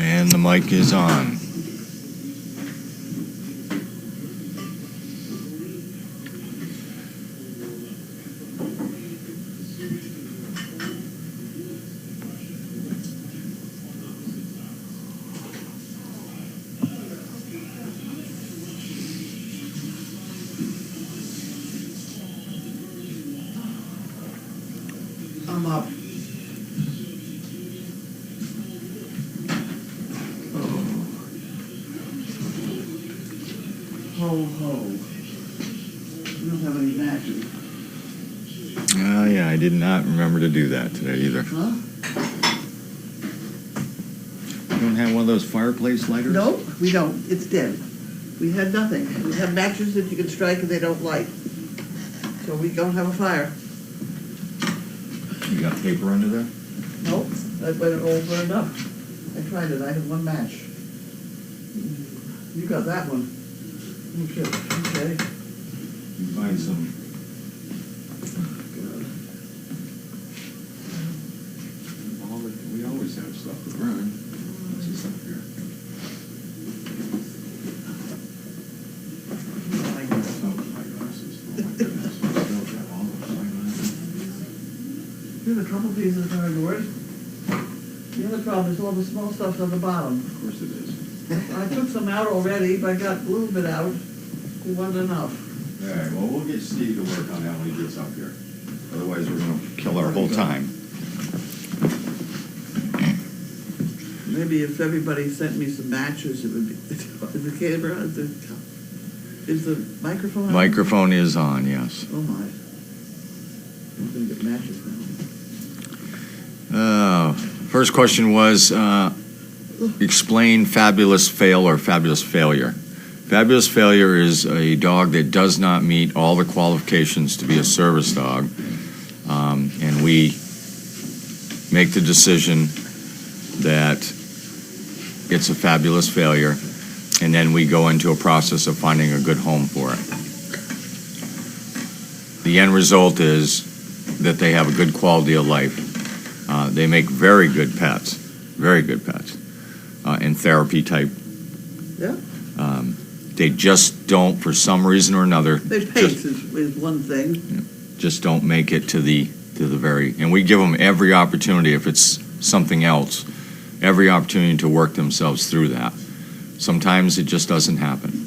And the mic is on. I'm up. Ho, ho. We don't have any matches. Oh, yeah, I did not remember to do that today either. Huh? You don't have one of those fireplace lighters? No, we don't. It's dead. We had nothing. We have matches that you can strike and they don't light. So we don't have a fire. You got paper under there? Nope, that went all burned up. I tried it, I had one match. You got that one. Okay, okay. You find some. We always have stuff to burn. What's this up here? Oh, my glasses. Oh, my goodness. I still got all those eyeglasses. Here's a couple pieces of cardboard. The other problem is all the small stuff's on the bottom. Of course it is. I took some out already, but I got a little bit out. It wasn't enough. All right, well, we'll get Steve to work on that when he gets up here. Otherwise, we're gonna kill our whole time. Maybe if everybody sent me some matches, it would be, is the camera, is the microphone on? Microphone is on, yes. Oh my. I'm gonna get matches now. First question was, explain fabulous fail or fabulous failure. Fabulous failure is a dog that does not meet all the qualifications to be a service dog. And we make the decision that it's a fabulous failure, and then we go into a process of finding a good home for it. The end result is that they have a good quality of life. They make very good pets, and therapy type. Yeah? They just don't, for some reason or another. There's pace is one thing. Just don't make it to the very, and we give them every opportunity, if it's something else, every opportunity to work themselves through that. Sometimes it just doesn't happen.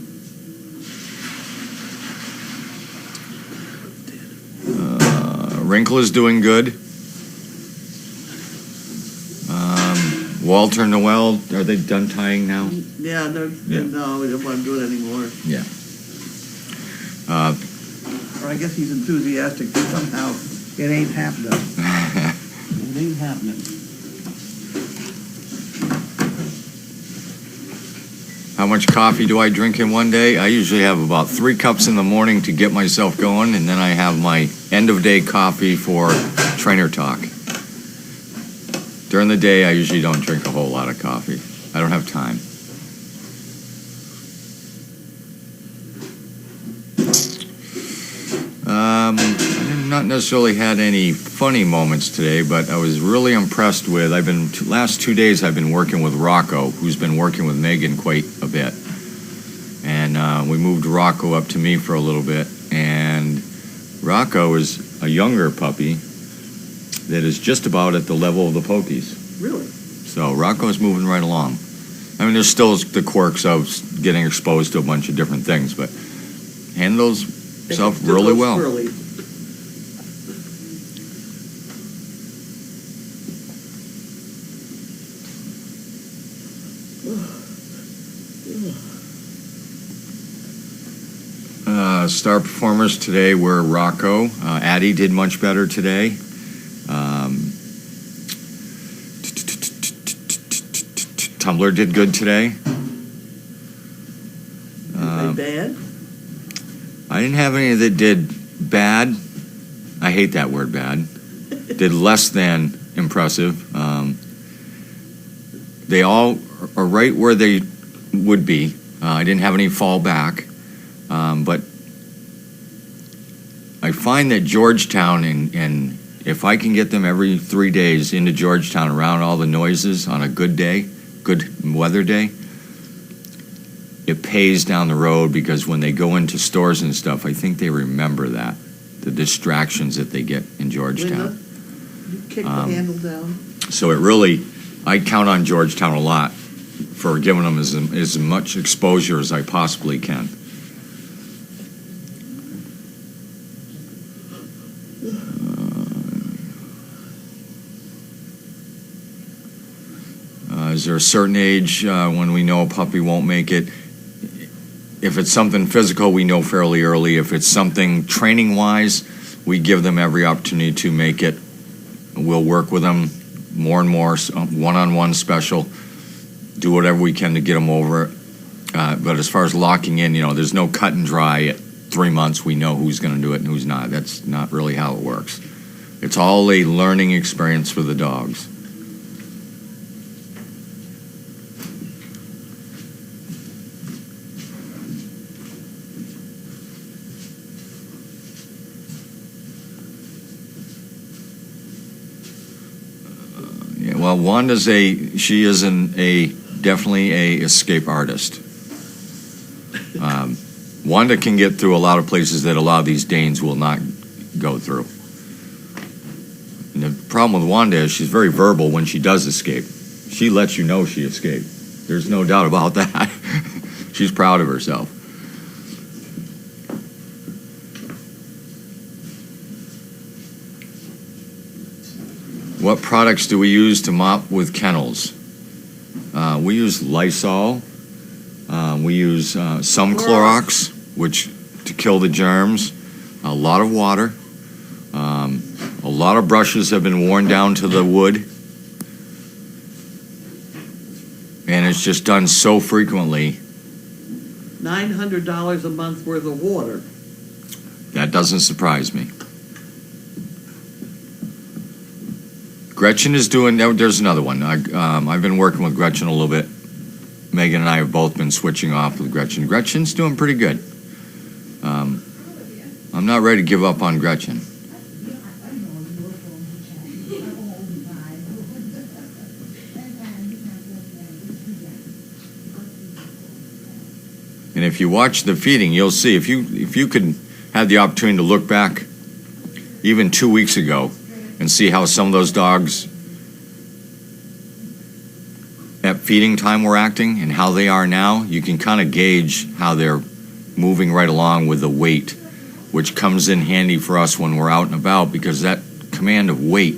Wrinkle is doing good. Walter and Noel, are they done tying now? Yeah, no, we don't want to do it anymore. Yeah. Or I guess he's enthusiastic, but somehow it ain't happening. It ain't happening. How much coffee do I drink in one day? I usually have about 3 cups in the morning to get myself going, and then I have my end of day coffee for trainer talk. During the day, I usually don't drink a whole lot of coffee. I don't have time. I've not necessarily had any funny moments today, but I was really impressed with, last 2 days I've been working with Rocco, who's been working with Megan quite a bit. And we moved Rocco up to me for a little bit, and Rocco is a younger puppy that is just about at the level of the Pokies. Really? So Rocco's moving right along. I mean, there's still the quirks of getting exposed to a bunch of different things, but handles himself really well. Squirrely. Star performers today were Rocco. Addie did much better today. Tumblr did good today. Bad? I didn't have any that did bad. I hate that word, bad. Did less than impressive. They all are right where they would be. I didn't have any fall back. But I find that Georgetown, and if I can get them every 3 days into Georgetown around all the noises on a good day, good weather day, it pays down the road because when they go into stores and stuff, I think they remember that, the distractions that they get in Georgetown. Linda, you kick the handle down. So it really, I count on Georgetown a lot for giving them as much exposure as I possibly can. Is there a certain age when we know a puppy won't make it? If it's something physical, we know fairly early. If it's something training-wise, we give them every opportunity to make it. We'll work with them more and more, one-on-one special, do whatever we can to get them over it. But as far as locking in, there's no cut and dry. At 3 months, we know who's going to do it and who's not. That's not really how it works. It's all a learning experience for the dogs. Well, Wanda's definitely a escape artist. Wanda can get through a lot of places that a lot of these Danes will not go through. And the problem with Wanda is she's very verbal when she does escape. She lets you know she escaped. There's no doubt about that. She's proud of herself. What products do we use to mop with kennels? We use Lysol. We use some Clorox, which to kill the germs. A lot of water. A lot of brushes have been worn down to the wood. And it's just done so frequently. $900 a month worth of water. That doesn't surprise me. Gretchen is doing, there's another one. I've been working with Gretchen a little bit. Megan and I have both been switching off with Gretchen. Gretchen's doing pretty good. I'm not ready to give up on Gretchen. And if you watch the feeding, you'll see, if you could have the opportunity to look back even 2 weeks ago, and see how some of those dogs at feeding time were acting and how they are now, you can kind of gauge how they're moving right along with the weight, which comes in handy for us when we're out and about because that command of weight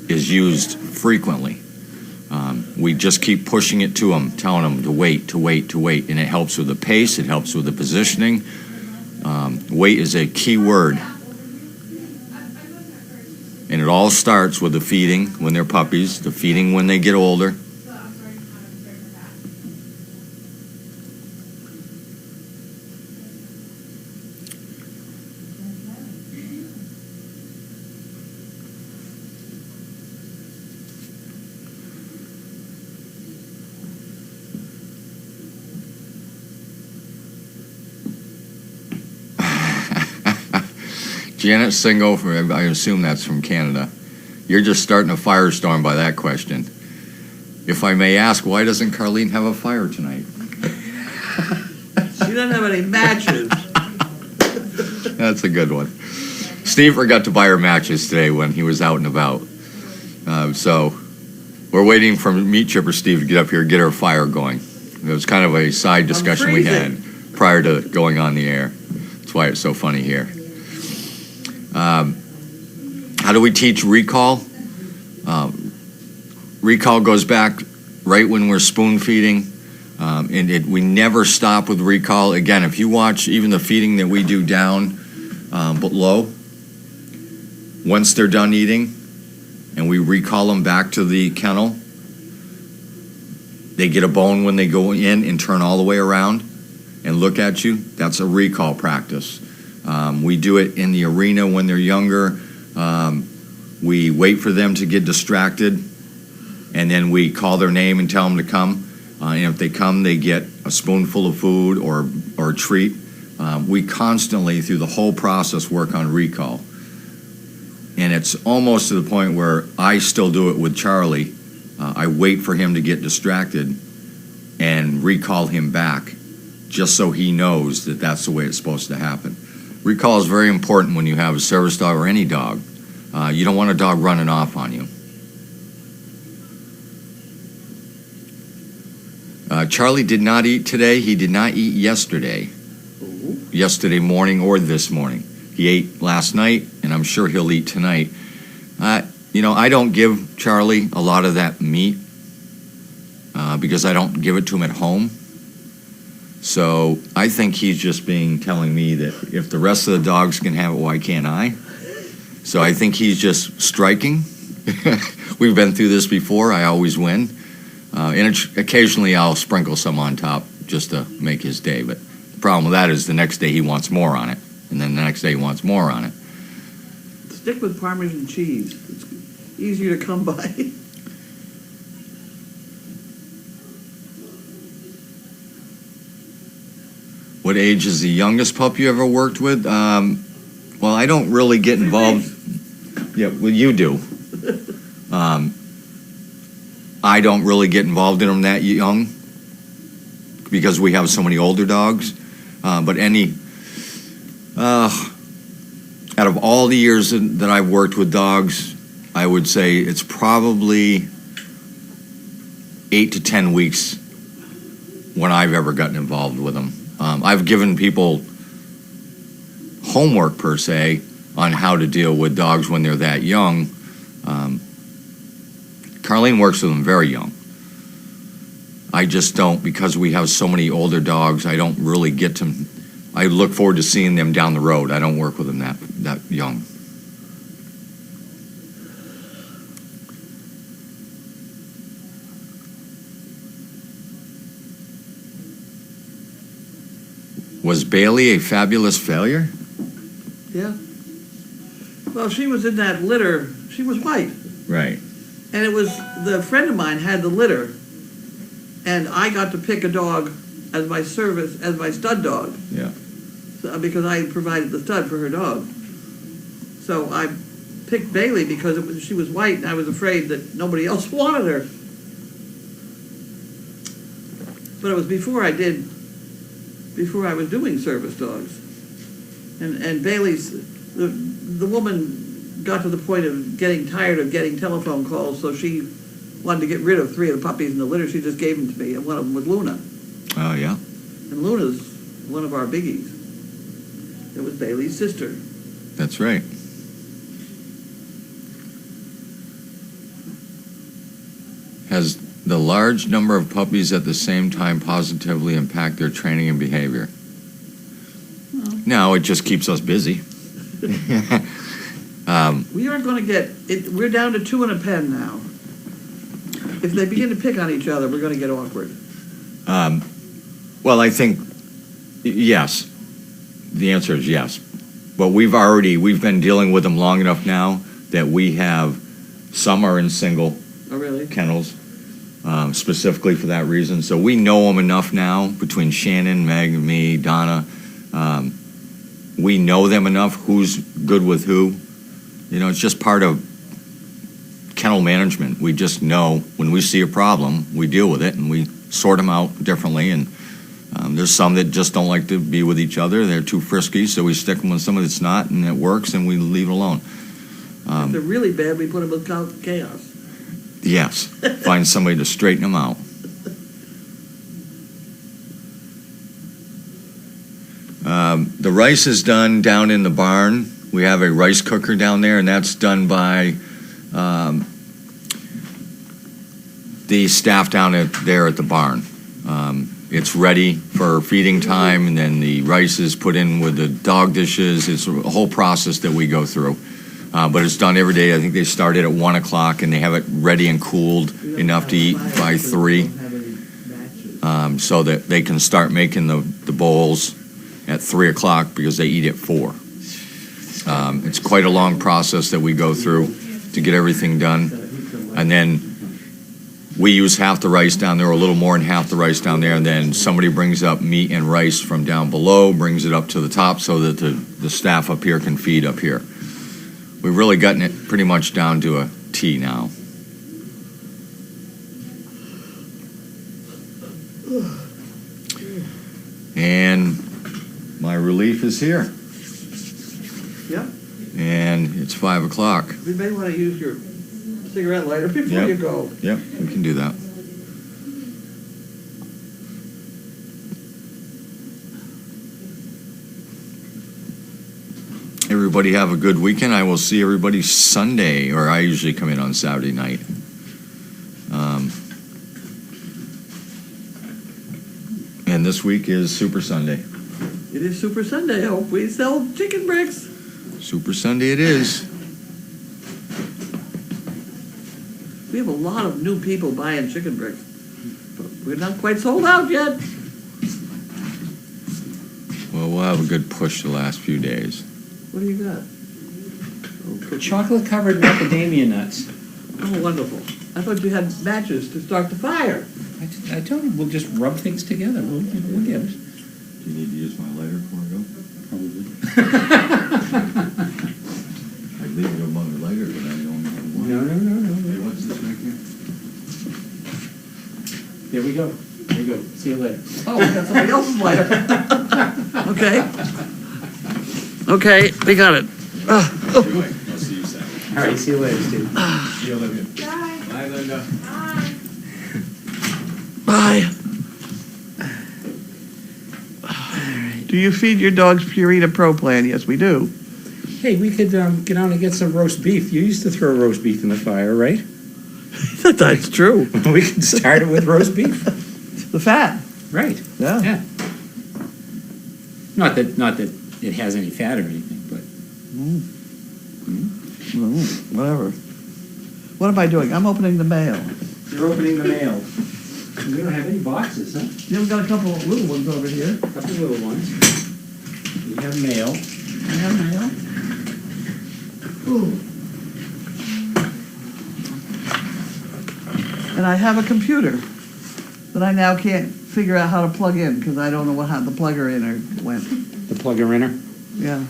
is used frequently. We just keep pushing it to them, telling them to wait, to wait, to wait, and it helps with the pace, it helps with the positioning. Weight is a key word. And it all starts with the feeding when they're puppies, the feeding when they get older. Janet Singo, I assume that's from Canada. You're just starting a firestorm by that question. If I may ask, why doesn't Carlene have a fire tonight? She doesn't have any matches. That's a good one. Steve forgot to buy her matches today when he was out and about. So we're waiting for Meat Chipper Steve to get up here and get our fire going. It was kind of a side discussion we had prior to going on the air. That's why it's so funny here. How do we teach recall? Recall goes back right when we're spoon feeding, and we never stop with recall. Again, if you watch even the feeding that we do down but low, once they're done eating and we recall them back to the kennel, they get a bone when they go in and turn all the way around and look at you. That's a recall practice. We do it in the arena when they're younger. We wait for them to get distracted, and then we call their name and tell them to come. And if they come, they get a spoonful of food or a treat. We constantly, through the whole process, work on recall. And it's almost to the point where I still do it with Charlie I wait for him to get distracted and recall him back, just so he knows that that's the way it's supposed to happen. Recall is very important when you have a service dog or any dog. You don't want a dog running off on you. Charlie did not eat today. He did not eat yesterday. Yesterday morning or this morning. He ate last night, and I'm sure he'll eat tonight. I don't give Charlie a lot of that meat because I don't give it to him at home. So I think he's just telling me that if the rest of the dogs can have it, why can't I? So I think he's just striking. We've been through this before. I always win. And occasionally I'll sprinkle some on top just to make his day. But the problem with that is the next day he wants more on it. And then the next day he wants more on it. Stick with Parmesan cheese. It's easier to come by. What age is the youngest pup you ever worked with? Well, I don't really get involved. Yeah, well, you do. I don't really get involved in them that young because we have so many older dogs. But out of all the years that I've worked with dogs, I would say it's probably 8 to 10 weeks when I've ever gotten involved with them. I've given people homework, per se, on how to deal with dogs when they're that young. Carlene works with them very young. I just don't, because we have so many older dogs, I don't really get to. I look forward to seeing them down the road. I don't work with them that young. Was Bailey a fabulous failure? Yeah. Well, she was in that litter. She was white. Right. And it was, the friend of mine had the litter. And I got to pick a dog as my stud dog. Yeah. So, because I provided the stud for her dog. So I picked Bailey because she was white and I was afraid that nobody else wanted her. But it was before I was doing service dogs. And Bailey's, the woman got to the point of getting tired of getting telephone calls, so she wanted to get rid of 3 of the puppies in the litter. She just gave them to me, and one of them was Luna. Oh, yeah. And Luna's one of our biggies. It was Bailey's sister. That's right. Has the large number of puppies at the same time positively impact their training and behavior? No, it just keeps us busy. We aren't going to get it. We're down to 2 in a pen now. If they begin to pick on each other, we're going to get awkward. Well, I think yes. The answer is yes. But we've been dealing with them long enough now that we have, some are in single kennels, specifically for that reason. So we know them enough now, between Shannon, Meg, and me, Donna. We know them enough, who's good with who. It's just part of kennel management. We just know when we see a problem, we deal with it, and we sort them out differently. And there's some that just don't like to be with each other. They're too frisky, so we stick them with somebody that's not, and it works, and we leave it alone. If they're really bad, we put them with chaos. Yes. Find somebody to straighten them out. The rice is done down in the barn. We have a rice cooker down there, and that's done by the staff down there at the barn. It's ready for feeding time, and then the rice is put in with the dog dishes. It's a whole process that we go through. But it's done every day. I think they start it at 1 o'clock, and they have it ready and cooled enough to eat by 3, so that they can start making the bowls at 3 o'clock because they eat at 4. It's quite a long process that we go through to get everything done. And then we use half the rice down there, or a little more than half the rice down there, and then somebody brings up meat and rice from down below, brings it up to the top so that the staff up here can feed up here. We've really gotten it pretty much down to a T now. And my relief is here. Yep. And it's 5 o'clock. You may want to use your cigarette lighter before Yep. you go. Yep, we can do that. Everybody have a good weekend. I will see everybody Sunday, or I usually come in on Saturday night. And this week is Super Sunday. It is Super Sunday. I hope we sell chicken bricks. Super Sunday it is. We have a lot of new people buying chicken bricks, but we're not quite sold out yet. Well, we'll have a good push the last few days. What do you got? Oh, cookies. Chocolate-covered macadamia nuts. Oh, wonderful. I thought you had matches to start the fire. I told him we'll just rub things together. We'll get it. Do you need to use my lighter before I go? Probably. I'd leave it among the lighter, but I don't know one. No. Hey, what's this right here? There we go. There you go. See you later. Oh, we got somebody else's lighter. Okay. Okay, we got it. Anyway, I'll see you Saturday. All right. See you later, Steve. See you, Olivia. Bye. Bye, Linda. Bye. Do you feed your dogs Purina Pro Plan? Yes, we do. Hey, we could get on and get some roast beef. You used to throw roast beef in the fire, right? That's true. We could start it with roast beef. The fat. Right. Yeah. Yeah. Not that it has any fat or anything, but Whatever. What am I doing? I'm opening the mail. you're opening the mail. We don't have any boxes, huh? Yeah, we got a couple of little ones over here. A couple little ones. We have mail. I have mail. Ooh. And I have a computer that I now can't figure out how to plug in because I don't know how the plugger in or went. The plugger inner. Yeah,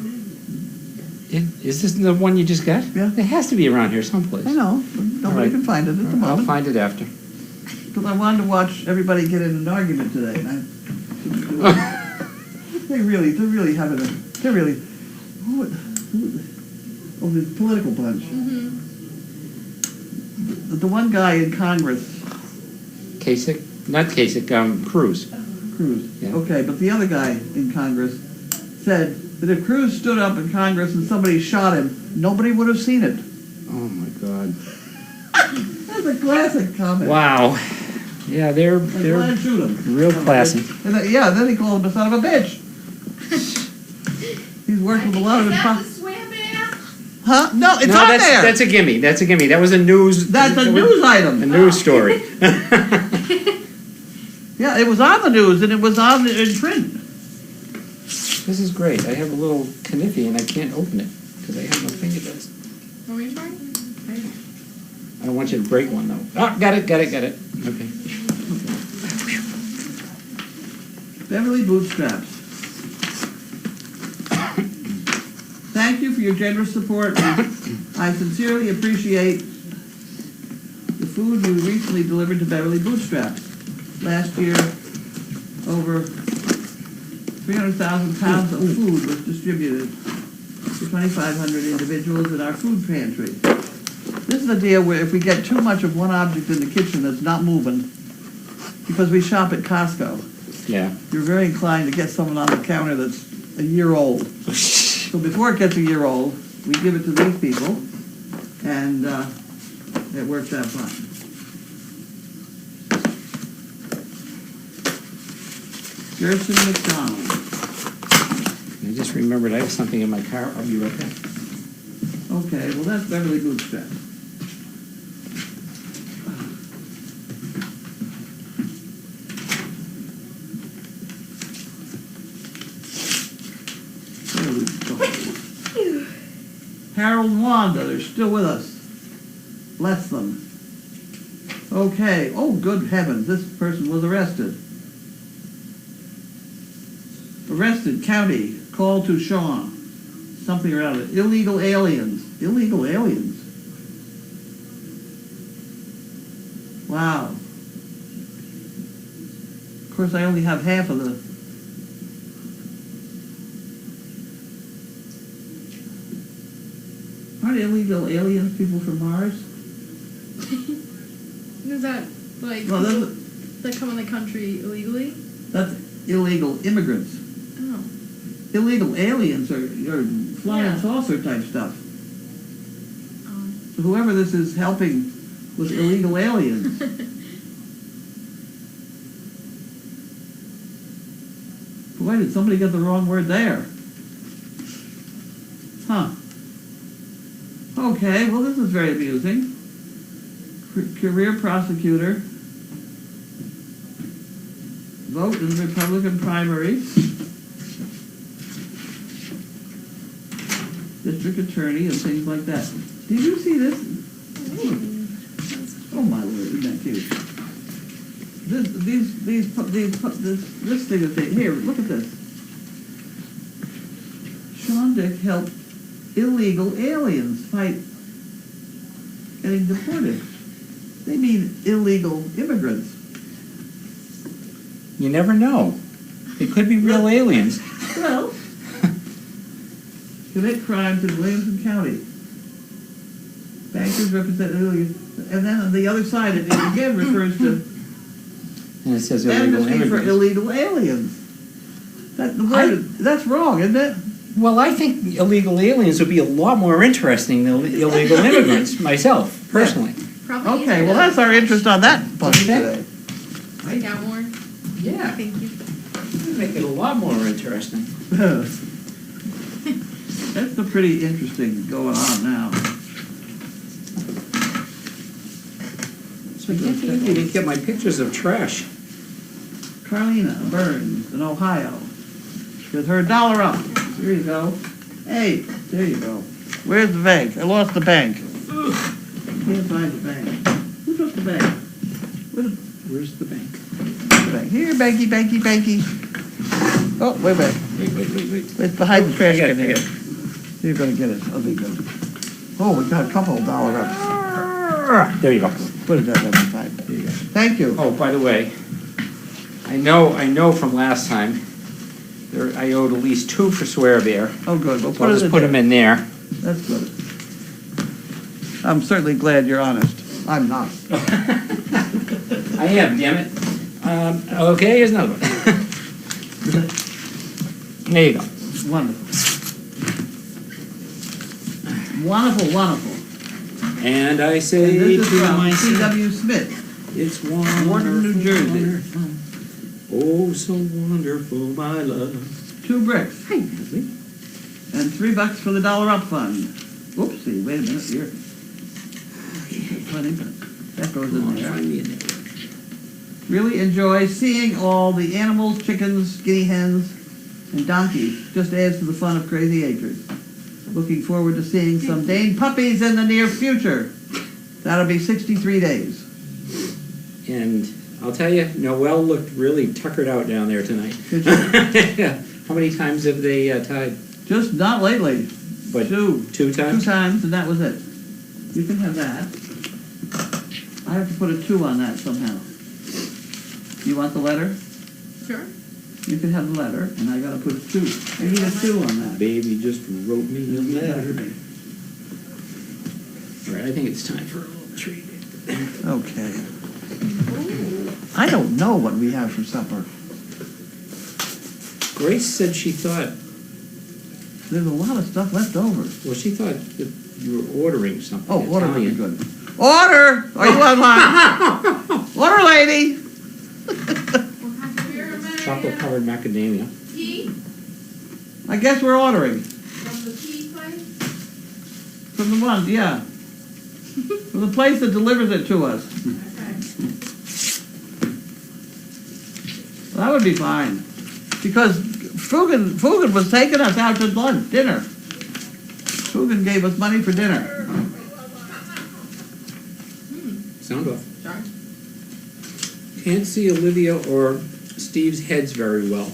Is this the one you just got? Yeah. It has to be around here someplace. I know. But nobody right. can find it at the I'll moment. find it after. Because I wanted to watch everybody get in an argument today. And they're really having a, they're really, oh, the political bunch. The one guy in Congress, Kasich? Not Kasich, Cruz. Cruz. Yeah. Okay, but the other guy in Congress said that if Cruz stood up in Congress and somebody shot him, nobody would have seen it. Oh my God. That's a classic comment. Wow. Yeah, they're Like, shoot him. real classy. And then, yeah, then he called him a son of a bitch. He's worked with a lot of Is that them. the swam bath? Huh? No, it's no, on that's there. that's a gimme. That's a gimme. That was a news. That's a news item. A news story. Yeah, it was on the news and it was on in print. This is great. I have a little kniffy and I can't open it because I have no fingertips. Want me to try? I don't want you to break one though. Oh, got it. Okay. Beverly Bootstraps. Thank you for your generous support. I sincerely appreciate the food you recently delivered to Beverly Bootstraps. Last year, over 300,000 pounds of food was distributed to 2,500 individuals in our food pantry. This is a deal where if we get too much of one object in the kitchen that's not moving, because we shop at Costco, Yeah. you're very inclined to get someone on the counter that's a year old. So before it gets a year old, we give it to these people, and it works out fine. Gerson McDonald. I just remembered I have something in my car. I'll be right back. Okay, well, that's Beverly Bootstrap. Harold and Wanda, they're still with us. Bless them. Okay, oh, good heavens, this person was arrested. Arrested, county, call to Sean. Something or other. Illegal aliens. Illegal aliens. Wow. course, I only have half of the. Aren't illegal aliens people from Mars? Is that like Well, people that come in the country illegally? that's illegal immigrants. Oh. Illegal aliens are flying Yeah. saucer type stuff. Um. So whoever this is helping with illegal aliens. Boy, did somebody get the wrong word there? Huh. Okay, well, this is very amusing. Career prosecutor. Vote in the Republican primary. District attorney and things like that. Did you see this? Oh my word, isn't that cute? This thing is here. Look at this. Sean Dick helped illegal aliens fight getting deported. They mean illegal immigrants. You never know. It could be real aliens. Well, commit crimes in Williamson County. Bankers represent illegal, and then on the other side it again refers to And it says illegal amnesty for immigrants. illegal aliens. That's wrong, isn't it? Well, I think illegal aliens would be a lot more interesting than illegal immigrants, myself, personally. Probably. Okay, well that's our interest on that punch today. Take out more. Yeah, Thank you. make it a lot more interesting. That's a pretty interesting going on now. So I can't believe you didn't get my pictures of trash. Carlina Burns in Ohio with her $1 up. Here you go. Hey, there you go. Where's the bank? I lost the bank. Can't find the bank. Who took the bank? Where's the bank? The bank. Here, banky, banky, banky. Oh, wait a minute. Wait. It's behind the trash I got can it, here. You're gonna get it. Oh, there you go. Oh, we got a couple of $1 ups. There you go. Put it at that side. There you go. Thank you. Oh, by the way, I know from last time, I owed at least 2 for Swear Bear. Oh, good. We'll So I'll put it just in put there. them in there. That's good. I'm certainly glad you're honest. I'm not. I am, damn it. Okay, here's another one. There you go. Wonderful. Wonderful, wonderful. And I And say this is to from myself, C.W. Smith. it's wonderful, Warden, New Jersey. wonderful. Oh, so wonderful, my love. 2 bricks. Hi, Natalie. And $3 for the $1 up fund. Oopsie, wait a minute here. Funny, but that goes Come in on, there. find me in there. Really enjoy seeing all the animals, chickens, guinea hens, and donkeys. Just adds to the fun of Crazy Acres. Looking forward to seeing some Dane puppies in the near future. That'll be 63 days. And I'll tell you, Noelle looked really tuckered out down there tonight. Did you? Yeah. How many times have they tied? Just not lately. But 2 2 times? times, and that was it. You can have that. I have to put a 2 on that somehow. You want the letter? Sure. You can have the letter, and I gotta put a 2. I need a 2 on that. Baby just wrote me a letter. All right, I think it's time for a little treat. Okay. I don't know what we have for supper. Grace said she thought, There's a lot of stuff left over. well, she thought that you were ordering something Oh, order would be Italian. good. Order! Are you online? Order, lady! Chocolate covered macadamia. Tea I guess we're ordering. from the tea place. From the one, yeah. From the place that delivers it to us. Okay. Well, that would be fine. Because Fugan was taking us out to lunch, dinner. Fugan gave us money for dinner. Sound off. Sorry. Can't see Olivia or Steve's heads very well.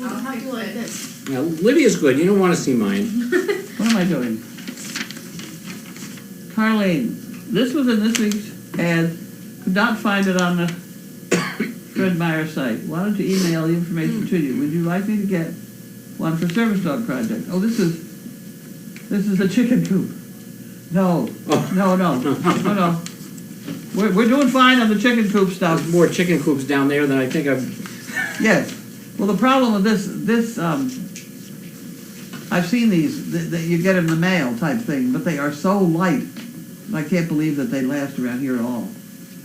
I'll have to like this. Now, Olivia's good. You don't want to see mine. What am I doing? Carlene, this was in this week's ad. Could not find it on the Fred Meyer site. Why don't you email the information to you? Would you like me to get one for service dog project? Oh, this is a chicken coop. No, no. We're doing fine on the chicken coop stuff. There's more chicken coops down there than I think I've... Yes. Well, the problem with this, I've seen these, that you get in the mail type thing, but they are so light. I can't believe that they last around here at all.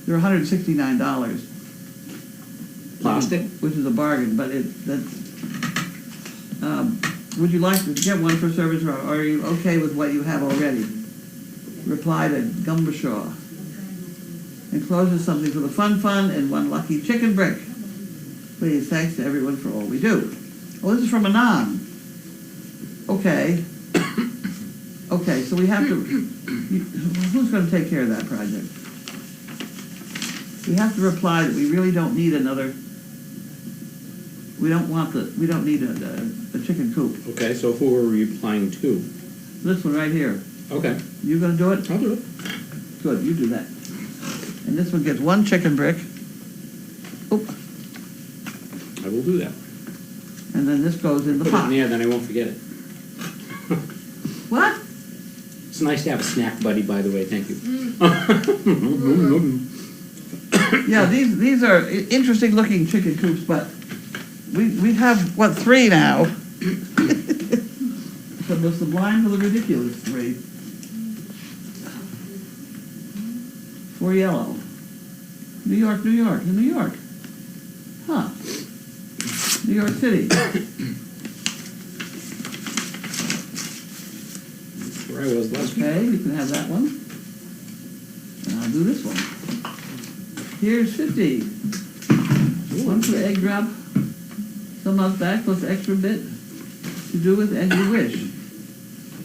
They're $169. Plastic? Which is a bargain, but would you like to get one for service, or are you okay with what you have already? Reply to Gumbashaw. Encloses something for the fun and one lucky chicken brick. Please, thanks to everyone for all we do. Oh, this is from Anon. Okay. Okay, so we have to, who's going to take care of that project? We have to reply that we really don't need another, we don't need a chicken coop. Okay, so who are we replying to? This one right here. Okay, You going to do it? I'll do it. Good, you do that. And this one gets one chicken brick. Oop. I will do that. And then this goes in the Put it in pot. there, then I won't forget it. What? It's nice to have a snack buddy, by the way, thank you. Yeah, these are interesting looking chicken coops, but we have, what, 3 now? From the sublime to the ridiculous 3. 4 yellow. New York. Huh. New York City. Where I was last week. Okay, you can have that one. And I'll do this one. Here's 50. One for egg drop, some months back, plus extra bit to do with as you wish.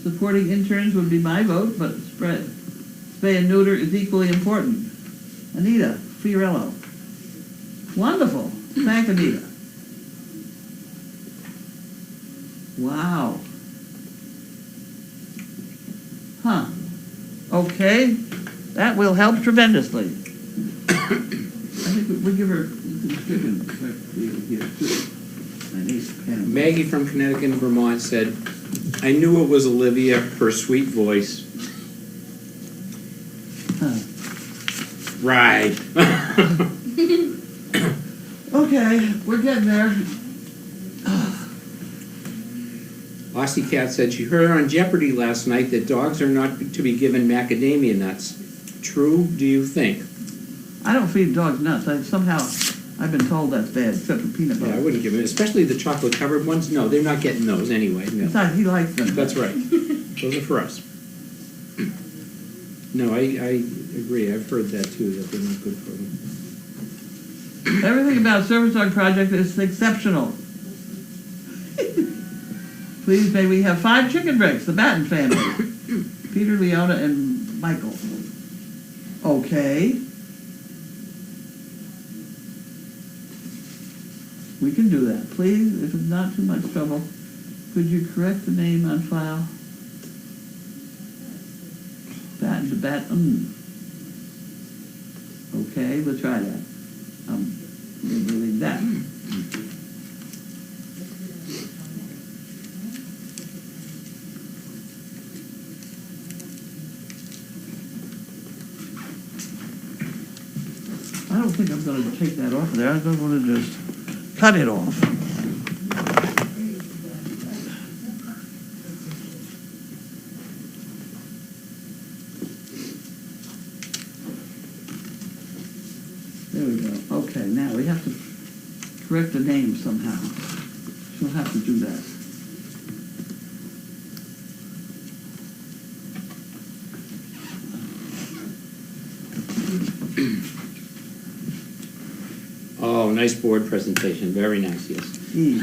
Supporting interns would be my vote, but spay and neuter is equally important. Anita Fiorello. Wonderful. Thank Anita. Wow. Huh. Okay. That will help tremendously. I think we give her some chicken here too. My niece can. Maggie from Connecticut and Vermont said, I knew it was Olivia, her sweet voice. Huh. Right. Okay, we're getting there. Aussie Cat said she heard on Jeopardy last night that dogs are not to be given macadamia nuts. True, do you think? I don't feed dogs nuts. I've been told that's bad, except for peanut Yeah, I butter. wouldn't give it, especially the chocolate covered ones. No, they're not getting those anyway. No. Besides, he likes them. That's right. Those are for us. No, I agree. I've heard that too, that they're not good for them. Everything about Service Dog Project is exceptional. Please, may we have 5 chicken bricks, the Batten family. Peter, Leona, and Michael. Okay. We can do that. Please, if it's not too much trouble, could you correct the name on file? Batten to Batten. Okay, we'll try that. We'll leave that. I don't think I'm going to take that off of there. I don't want to just cut it off. There we go. Okay, now we have to correct the name somehow. She'll have to do that. Oh, nice board presentation. Very nice, yes. E. I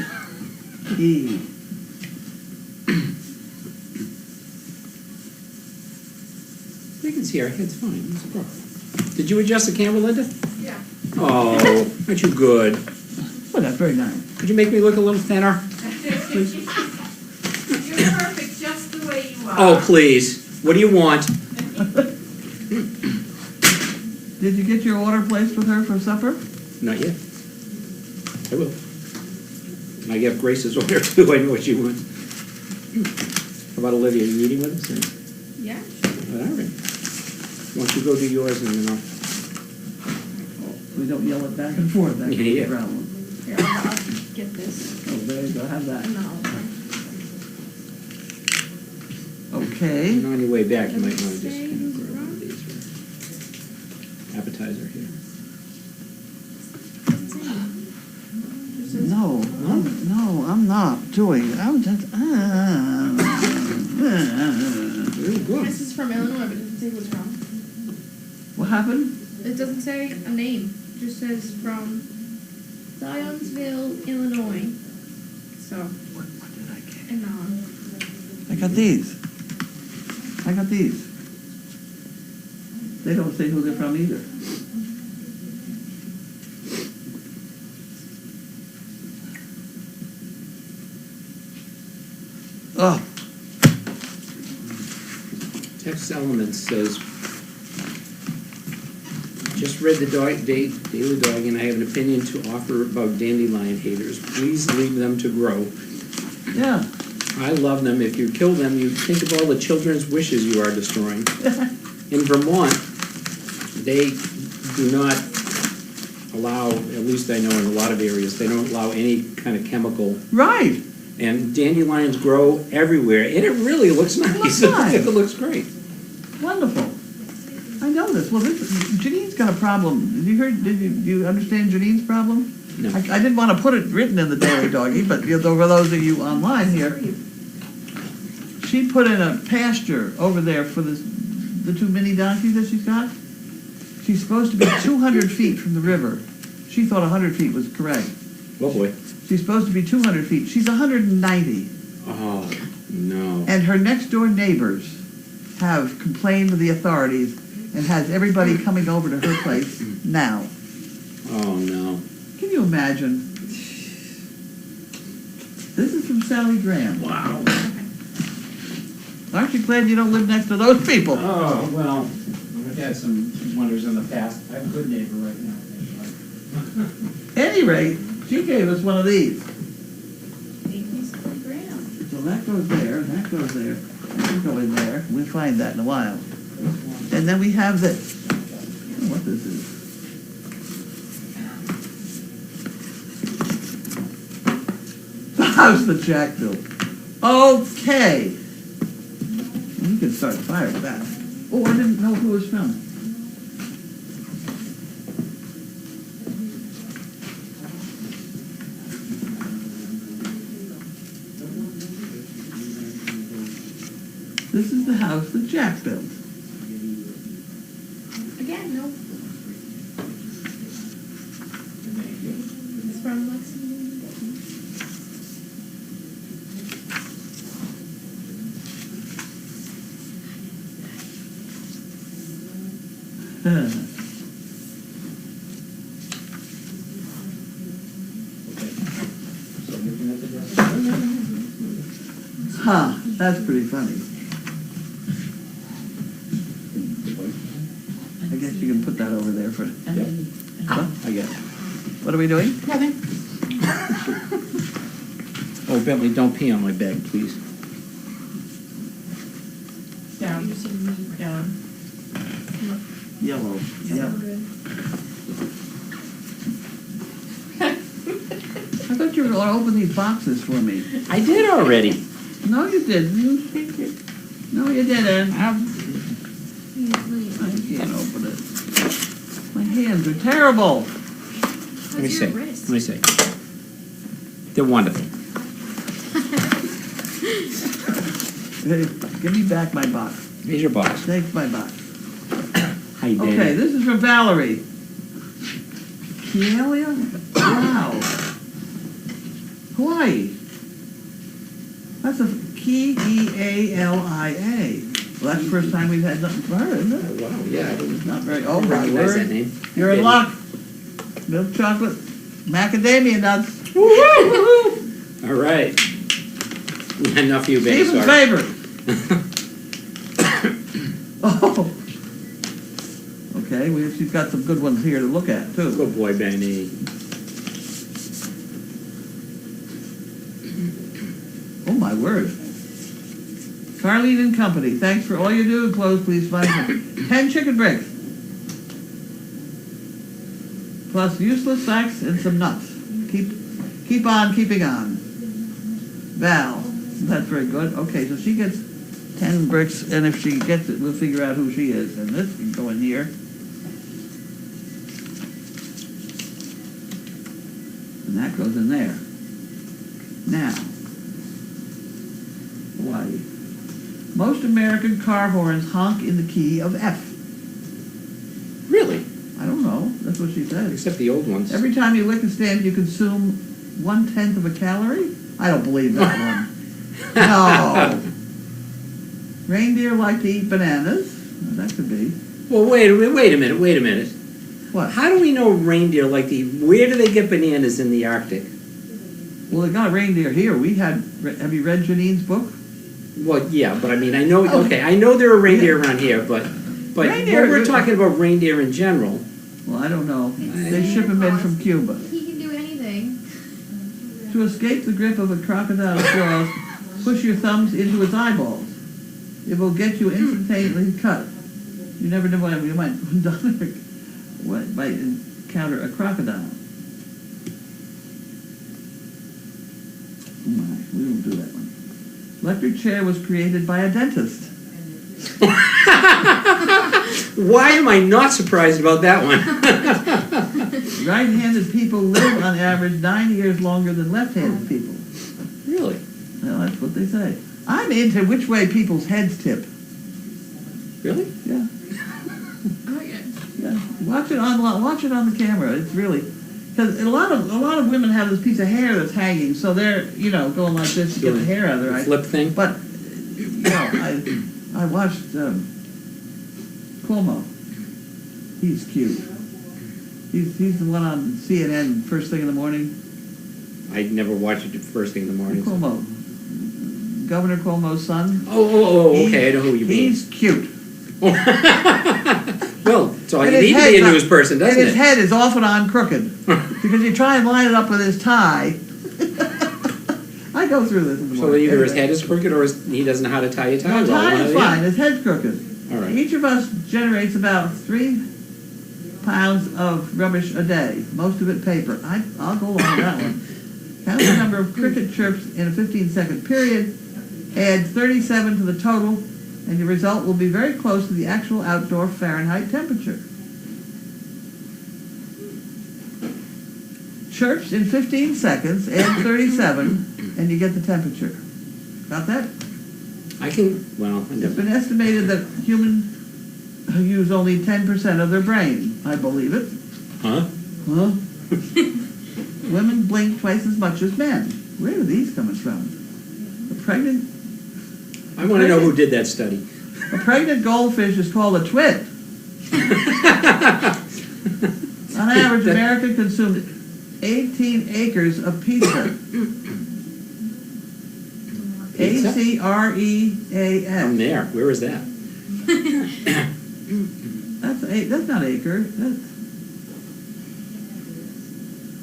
think it's here. It's fine. It's a problem. Did you adjust the camera, Linda? Yeah. Oh, aren't you good? Oh, that's very nice. Could you make me look a little thinner? You're perfect just the way you are. Oh, please. What do you want? Did you get your order placed with her for supper? Not yet. I will. And I have Grace's order too, I know what she wants. How about Olivia, you eating with us? Or? Yeah. All right. Why don't you go do yours and then I'll... We don't yell it back and forth, that's the Yeah. problem. Here, I'll get this. Oh, there you go, have that. And I'll... Okay. And on your way back, you might want to just Say grab who's one of wrong. these for appetizer here. No, I'm not doing, I'm just, Very good. This is from Illinois, but it doesn't say what's wrong. What happened? It doesn't say a name. It just says from Zionsville, Illinois. So, What did I get? and I got these. They don't say who they're from either. Oh, Text Elements says, just read the Daily Dog and I have an opinion to offer about dandelion haters. Please leave them to grow. yeah. I love them. If you kill them, you think of all the children's wishes you are destroying. In Vermont, they do not allow, at least I know in a lot of areas, they don't allow any kind of chemical. Right. And dandelions grow everywhere, and it really looks nice. looks nice. It looks great. Wonderful. I know this. Well, Janine's got a problem. Did you understand Janine's problem? No. I didn't want to put it written in the Daily Doggy, but for those of you online here, she put in a pasture over there for the two mini donkeys that she's got. She's supposed to be 200 feet from the river. She thought 100 feet was correct. Oh, boy. She's supposed to be 200 feet. She's 190. Oh, no. And her next door neighbors have complained to the authorities and has everybody coming over to her place now. Oh, no. Can you imagine? This is from Sally Graham. Wow. Aren't you glad you don't live next to those people? Oh, well, I've had some wonders in the past. I have a good neighbor right now. At any rate, she gave us one of these. Thank you, Sally Graham. So that goes there, and that goes there. That can go in there. We'll find that in a while. And then we have this. I don't know what this is. The house that Jack built. Okay. You can start a fire with that. Oh, I didn't know who it was from. This is the house that Jack built. Again, no. It's from Lexington. Huh, that's pretty funny. I guess you can put that over there for... Huh? I get it. What are we doing? Nothing. Oh, Bentley, don't pee on my bag, please. Down. Down. Yellow. Yeah. I thought you were going to open these boxes for me. I did already. No, you didn't. No, you didn't. I can't open it. My hands are terrible. Let me see. Let me see. They're wonderful. Hey, give me back my box. Here's your box. Take my box. How you doing? Okay, this is from Valerie. Kealia? Wow. Hawaii. That's a Kealia. Well, that's the first time we've had something from her, isn't it? Oh, wow, yeah. I didn't It's not very, oh my recognize that word. name. You're in luck. Milk chocolate, macadamia nuts. All right. Enough of you, baby. Stephen's Sorry. favorite. Oh. Okay, she's got some good ones here to look at, too. Good boy, Benny. word. Carlene and Company, thanks for all you do. Enclosed, please find 10 chicken bricks. Plus useless sacks and some nuts. Keep on keeping on. Val, that's very good. Okay, so she gets 10 bricks, and if she gets it, we'll figure out who she is. And this can go in here. And that goes in there. Now, Hawaii. Most American car horns honk in the key of F. Really? I don't know. That's what she said. Except the old ones. Every time you lick a stamp, you consume 1/10 of a calorie? I don't believe that one. No. Reindeer like to eat bananas. Well, that could be. Well, wait a minute. What? How do we know reindeer like to eat? Where do they get bananas in the Arctic? Well, they got reindeer here. Have you read Janine's book? Well, yeah, but I mean, I know, Oh. okay, I know there are reindeer around here, but Reindeer- we're talking about reindeer in general. Well, I don't know. They ship them in from Cuba. He can do anything. To escape the grip of a crocodile's jaws, push your thumbs into its eyeballs. It will get you instantaneously cut. You never know when you might encounter a crocodile. Oh my, we won't do that one. Electric chair was created by a dentist. Why am I not surprised about that one? Right-handed people live on average 9 years longer than left-handed people. Really? Well, that's what they say. I'm into which way people's heads tip. Really? Yeah. Oh, yeah. Yeah, watch it on the camera. It's really, because a lot of women have this piece of hair that's hanging, so they're going like this to get the hair out of their eyes. Flip thing? But I watched Cuomo. He's cute. He's the one on CNN first thing in the morning. I never watched it first thing in the morning. Cuomo, Governor Cuomo's son. Oh, okay, I know who you mean. He's cute. Well, so you And his need to be a head's news person, doesn't And his it? head is off and on crooked. Because you try and line it up with his tie. I go through this in the So morning. either his Anyway. head is crooked or he doesn't know how to tie a tie. No, well, tie one or is the other. fine. His head's crooked. All right. Each of us generates about 3 pounds of rubbish a day. Most of it paper. I'll go along with that one. Count the number of cricket chirps in a 15-second period. Add 37 to the total, and your result will be very close to the actual outdoor Fahrenheit temperature. Chirps in 15 seconds, add 37, and you get the temperature. Got that? I It's never. been estimated that humans use only 10% of their brain. I believe it. Huh? Huh? Women blink twice as much as men. Where are these coming from? I want to know who did that study. A pregnant goldfish is called a twit. On average, America consumed 18 acres of pizza. Pizza? ACREAS. I'm there. Where is that? That's not acre.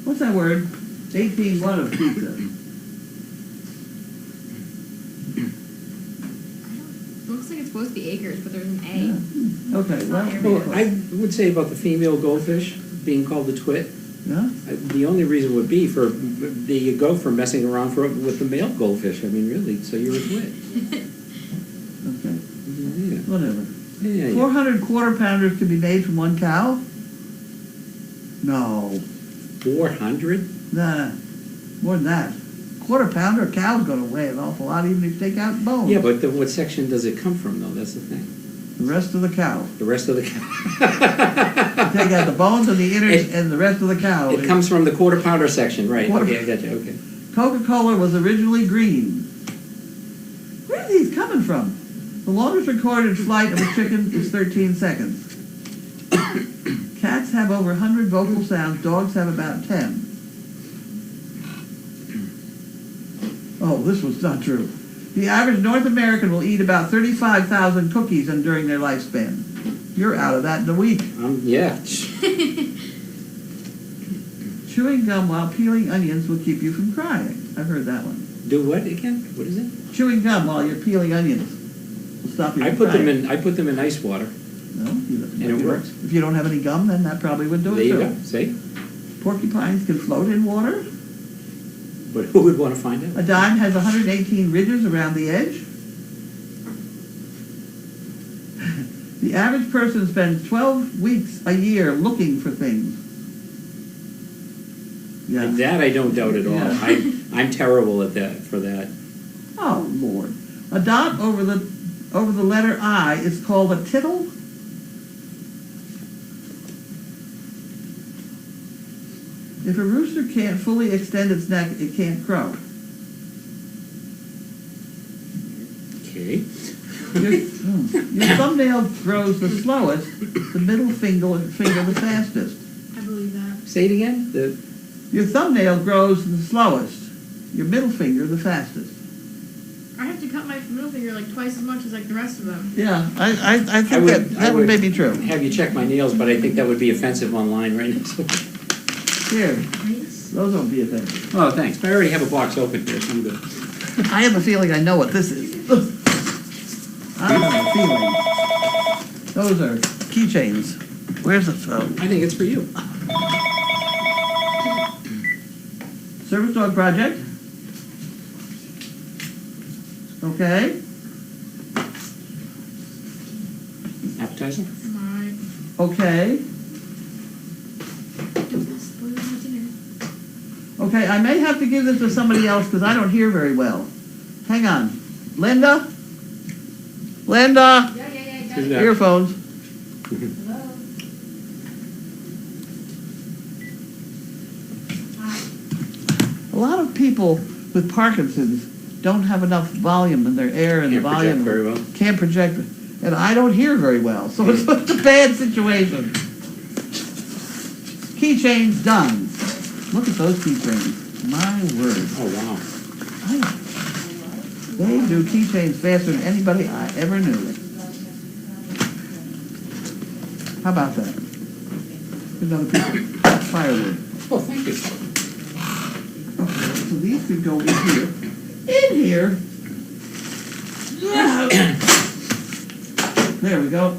What's that word? 18 what of pizza? Looks like it's supposed to be acres, but there's an A. Yeah. Okay, well, Well, I would say about the female goldfish being called a twit. yeah. The only reason would be there you go for messing around with the male goldfish. I mean, really. So you're a twit. Okay, Yeah. whatever. Yeah. 400 quarter pounders can be made from one cow? No. 400? Nah, more than that. Quarter pounder, a cow's going to weigh an awful lot, even if you take out bones. Yeah, but what section does it come from, though? That's the thing. The rest of the cow. The rest of the cow. Take out the bones and the innards It- and the rest of the cow. It comes from the quarter pounder section, right? Quarter- Okay, I got you. Okay. Coca-Cola was originally green. Where are these coming from? The longest recorded flight of a chicken is 13 seconds. Cats have over 100 vocal sounds. Dogs have about 10. Oh, this was not true. The average North American will eat about 35,000 cookies during their lifespan. You're out of that in a week. Yeah. Chewing gum while peeling onions will keep you from crying. I've heard that one. Do what again? What is it? Chewing gum while you're peeling onions will stop you. I from put them crying. in ice water. No, And it works. If you don't have any gum, then that probably would do There it you too. go. See? Porcupines can float in water. But who would want to find out? A dime has 118 ridges around the edge. The average person spends 12 weeks a year looking for things. Yeah. That I don't doubt at all. Yeah. I'm terrible at that. For that. Oh, Lord. A dot over the letter I is called a tittle. If a rooster can't fully extend its neck, it can't crow. Okay. Your thumbnail grows the slowest, the middle finger the fastest. I believe that. Say it again. Your thumbnail grows the slowest, your middle finger the fastest. I have to cut my middle finger like twice as much as like the rest of them. Yeah, I think that would maybe true. Have you check my nails, but I think that would be offensive online right now. Here, those won't be offensive. Oh, thanks. I already have a box open here, so I'm good. I have a feeling I know what this is. I have a feeling. Those are keychains. Where's the phone? I think it's for you. Service dog project. Okay. Appetizer? My Okay. spoil my dinner. Okay, I may have to give this to somebody else because I don't hear very well. Hang on. Linda? Linda? Yeah, got Who's it. that? Earphones. Hello. Hi. A lot of people with Parkinson's don't have enough volume in their air and Can't the project volume. very well. Can't project. And I don't hear very well, so it's a bad situation. Keychains done. Look at those keychains. My word. Oh, wow. They do keychains faster than anybody I ever knew. How about that? Here's another piece of firewood. Oh, thank you. Okay, so these could go in here. In here. Yeah. There we go.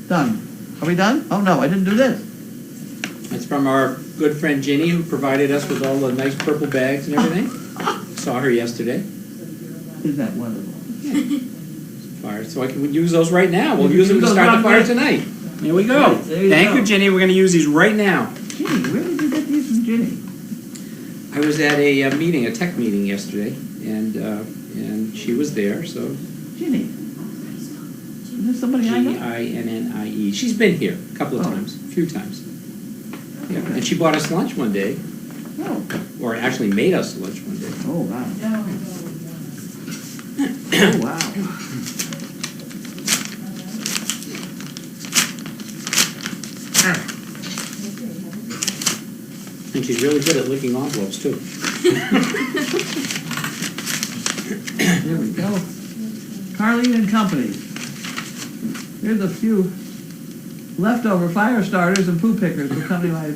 Done. Are we done? Oh no, I didn't do this. That's from our good friend Ginny, who provided us with all the nice purple bags and everything. Saw her yesterday. Is that wonderful? Fire, so I can use those right now. We'll You use can them to use start those the fire right tonight. Here we go. Right, there you Thank go. you, Ginny. We're going to use these right now. Ginny, where did you get these from Ginny? I was at a meeting, a tech meeting yesterday, and she was there, so Ginny. Is this somebody I know? Ginnie. She's been here a couple of Oh. times, a few times. Yeah, and she bought us lunch one day, Oh. or actually made us lunch one day. Oh, wow. Oh, wow. And she's really good at licking envelopes, too. There we go. Carlene and Company. Here's a few leftover fire starters and poo pickers for company like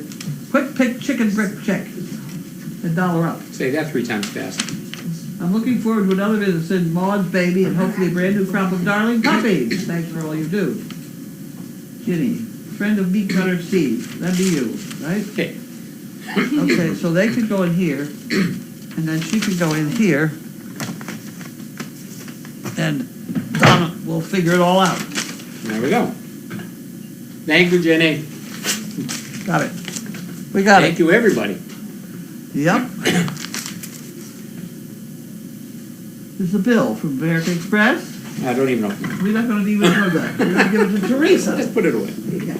Quick Pick Chicken Brick Check. $1 up. Say that 3 times fast. I'm looking forward to another visit in Maud's baby and hopefully a brand new crop of darling puppies. Thanks for all you do. Ginny, friend of Meat Cutter Steve. That'd be you, right? Okay. Okay, so they could go in here, and then she could go in here, and Donna will figure it all out. There we go. Thank you, Jenny. Got it. We got Thank it. you, everybody. Yep. This is a bill from American Express. I don't even know. We're not going to even know that. We're going to give it to Teresa. Just put it away. Yeah.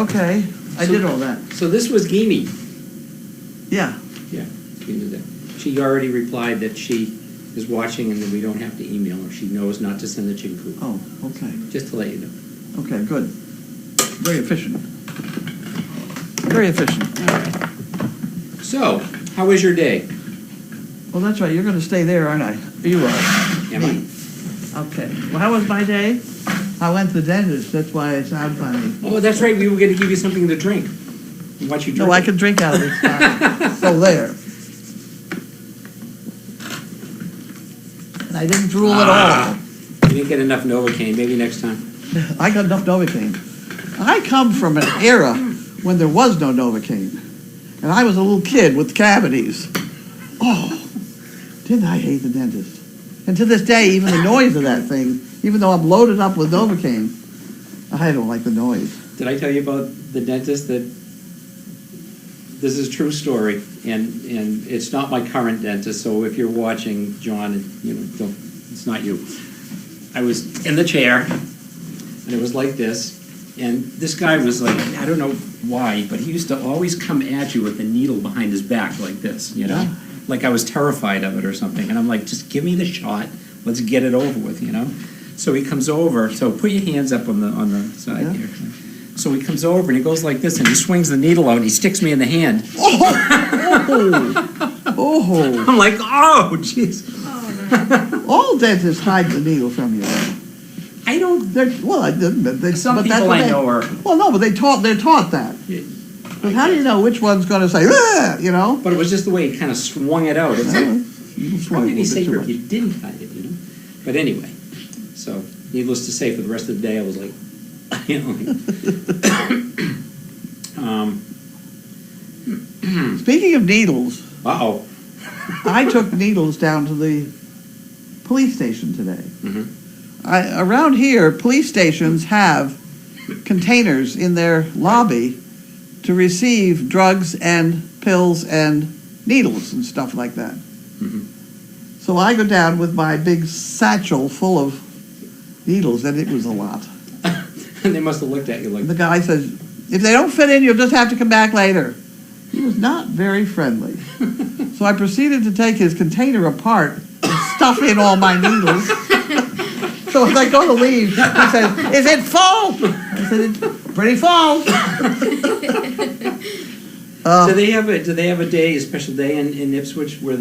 Okay, I did all that. So this was Gimme. Yeah. Yeah, she did that. She already replied that she is watching and that we don't have to email her. She knows not to send the chicken coop. Oh, okay. Just to let you know. Okay, good. Very efficient. Very efficient. All right. So, how was your day? Well, that's right. You're going to stay there, aren't I? You are. Am I? Okay. Well, how was my day? I went to the dentist. That's why I sound funny. Oh, that's right. We were going to give you something to drink. Watch you drink No, I it. can drink out of this bottle. So there. And I didn't drool at all. You didn't get enough Novocaine, maybe next time. I got enough Novocaine. I come from an era when there was no Novocaine. And I was a little kid with cavities. Oh, didn't I hate the dentist? And to this day, even the noise of that thing, even though I'm loaded up with Novocaine, I don't like the noise. Did I tell you about the dentist that, this is a true story, and it's not my current dentist, so if you're watching, John, don't, it's not you. I was in the chair, and it was like this, and this guy was like, I don't know why, but he used to always come at you with a needle behind his back like this, Yeah. Like I was terrified of it or something, and I'm like, just give me the shot, let's get it over with, So he comes over, so put your hands up on the side Yeah. here. So he comes over and he goes like this and he swings the needle out and he sticks me in the hand. Oh, I'm like, oh, jeez. Oh, no. all dentists hide the needle from you. I don't. Well, I didn't. Some but that's people what I know are. Well, no, but they're taught that. But how do you know which one's going to say, "Ah," But it was just the way he kind of swung it out. It's like, You how swung could a he little say bit too if you didn't hide it, But anyway, so needless to say, for the rest of the day, I was like, much. Speaking of needles, uh-oh. I took needles down to the police station today. Mm-hmm. Around here, police stations have containers in their lobby to receive drugs and pills and needles and stuff like that. Mm-hmm. So I go down with my big satchel full of needles, and it was a lot. And they must have looked at you like, The guy says, if they don't fit in, you'll just have to come back later. He was not very friendly. So I proceeded to take his container apart and stuff in all my needles. So as I go to leave, he says, is it full? I said, it's pretty full. do they have a day, a special day in Ipswich where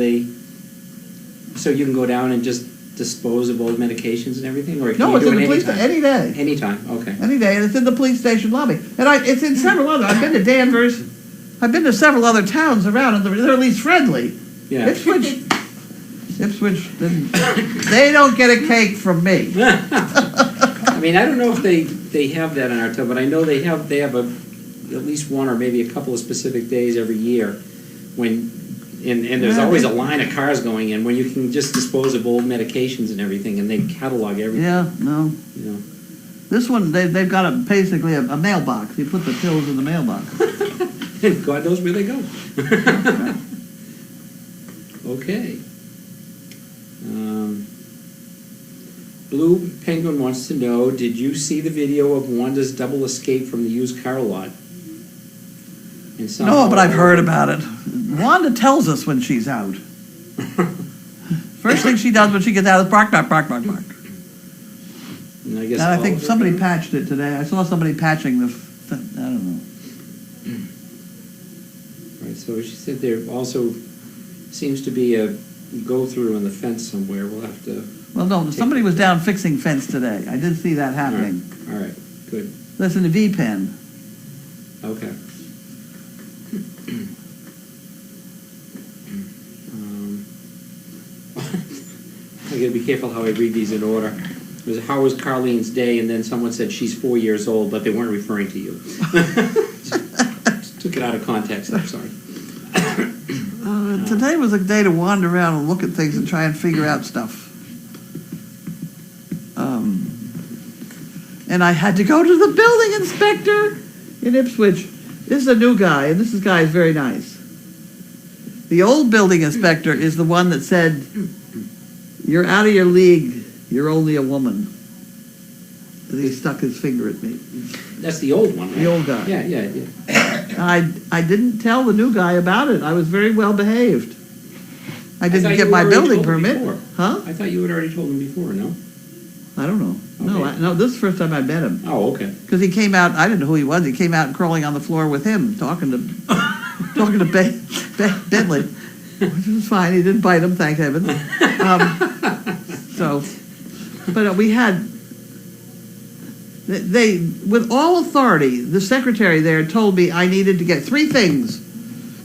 so you can go down and just dispose of old medications and everything, or can No, you it's do in it the police anytime? any day. Anytime, okay. Any day, and it's in the police station lobby. And it's in several other, I've been to Danvers, I've been to several other towns around, and they're at least friendly. Yeah. Ipswich, they don't get a cake from me. I mean, I don't know if they have that in our town, but I know they have at least one or maybe a couple of specific days every year when, and there's always a line of cars going in when you can just dispose of old medications and everything, and they catalog everything. Yeah, no. This one, they've got basically a mailbox. You put the pills in the mailbox. And God knows where they go. Okay. Blue Penguin wants to know, did you see the video of Wanda's double escape from the used car lot? And No, but I've heard about it. Wanda tells us when she's out. First thing she does when she gets out is bark, bark, bark, bark, bark. And I guess And I all think of it- somebody patched it today. I saw somebody patching I don't know. Right, so she said there also seems to be a go-through on the fence somewhere. We'll have to... Well, no, somebody was down fixing fence today. I did see that happening. All right, good. Listen to V-Pen. Okay. I gotta be careful how I read these in order. It was, how was Carlene's day? And then someone said she's 4 years old, but they weren't referring to you. Just took it out of context, I'm sorry. Today was a day to wander around and look at things and try and figure out stuff. And I had to go to the building inspector in Ipswich. This is a new guy, and this guy is very nice. The old building inspector is the one that said, you're out of your league, you're only a woman. And he stuck his finger at me. That's the old one, right? The old guy. Yeah. I didn't tell the new guy about it. I was very well behaved. I didn't thought get you my already building told him permit. before. Huh? I thought you had already told him before, no? I don't know. Okay. No, this is the first time I met him. Oh, okay. Because he came out, I didn't know who he was. He came out crawling on the floor with him, talking to Bentley, which was fine. He didn't bite him, thank heaven. But we had They, with all authority, the secretary there told me I needed to get 3 things